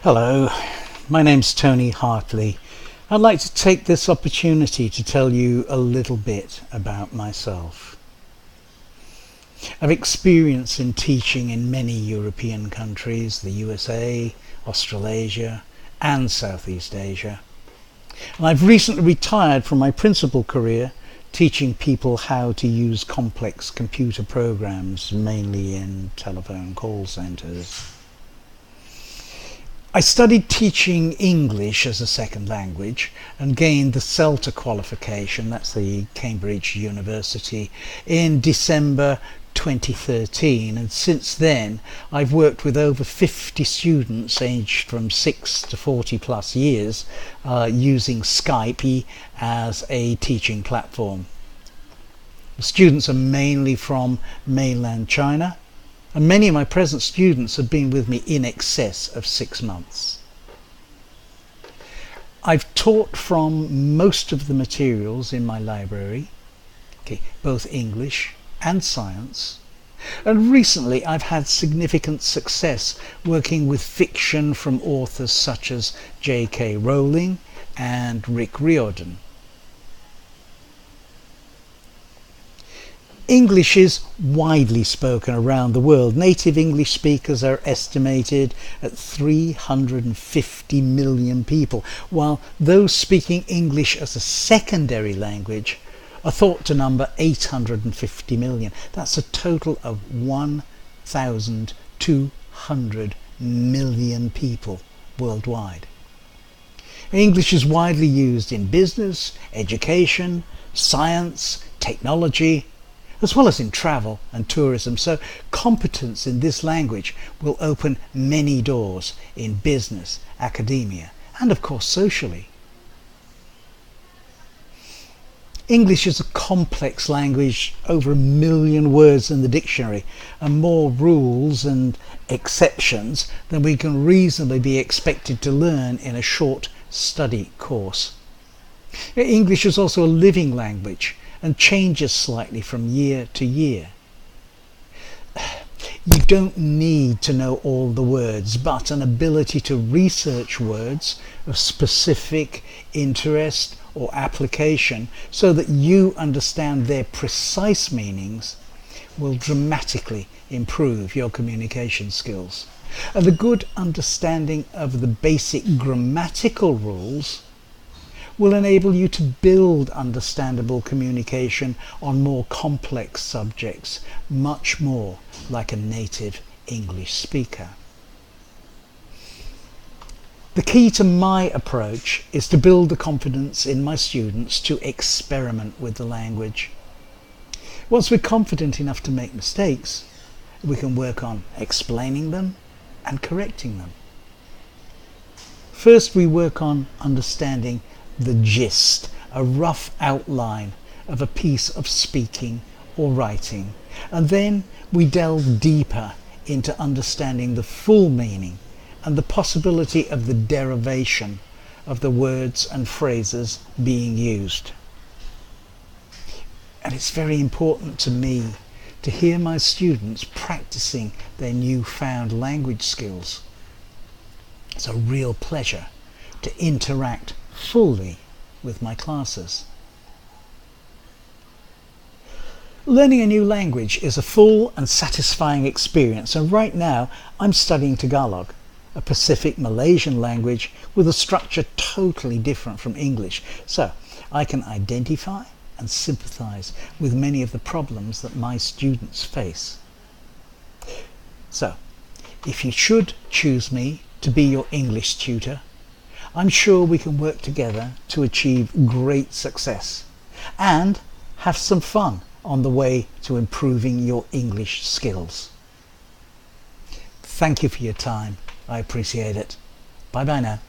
Hello, my name's Tony Hartley. I'd like to take this opportunity to tell you a little bit about myself. I've experience in teaching in many European countries, the USA, Australasia and Southeast Asia. And I've recently retired from my principal career teaching people how to use complex computer programs, mainly in telephone call centres. I studied teaching English as a second language and gained the CELTA qualification, that's the Cambridge University, in December 2013, and since then I've worked with over 50 students aged from 6 to 40 plus years using Skype as a teaching platform. The students are mainly from mainland China, and many of my present students have been with me in excess of 6 months. I've taught from most of the materials in my library, both English and science, and recently I've had significant success working with fiction from authors such as J.K. Rowling and Rick Riordan. English is widely spoken around the world. Native English speakers are estimated at 350 million people, while those speaking English as a secondary language are thought to number 850 million. That's a total of 1,200 million people worldwide. English is widely used in business, education, science, technology, as well as in travel and tourism, so competence in this language will open many doors in business, academia, and of course socially. English is a complex language, over 1 million words in the dictionary, and more rules and exceptions than we can reasonably be expected to learn in a short study course. English is also a living language and changes slightly from year to year. You don't need to know all the words, but an ability to research words of specific interest or application so that you understand their precise meanings will dramatically improve your communication skills. And a good understanding of the basic grammatical rules will enable you to build understandable communication on more complex subjects, much more like a native English speaker. The key to my approach is to build the confidence in my students to experiment with the language. Once we're confident enough to make mistakes, we can work on explaining them and correcting them. First, we work on understanding the gist, a rough outline of a piece of speaking or writing, and then we delve deeper into understanding the full meaning and the possibility of the derivation of the words and phrases being used. And it's very important to me to hear my students practicing their newfound language skills. It's a real pleasure to interact fully with my classes. Learning a new language is a full and satisfying experience, and right now I'm studying Tagalog, a Pacific Malaysian language with a structure totally different from English, so I can identify and sympathize with many of the problems that my students face. So, if you should choose me to be your English tutor, I'm sure we can work together to achieve great success and have some fun on the way to improving your English skills. Thank you for your time. I appreciate it. Bye bye now.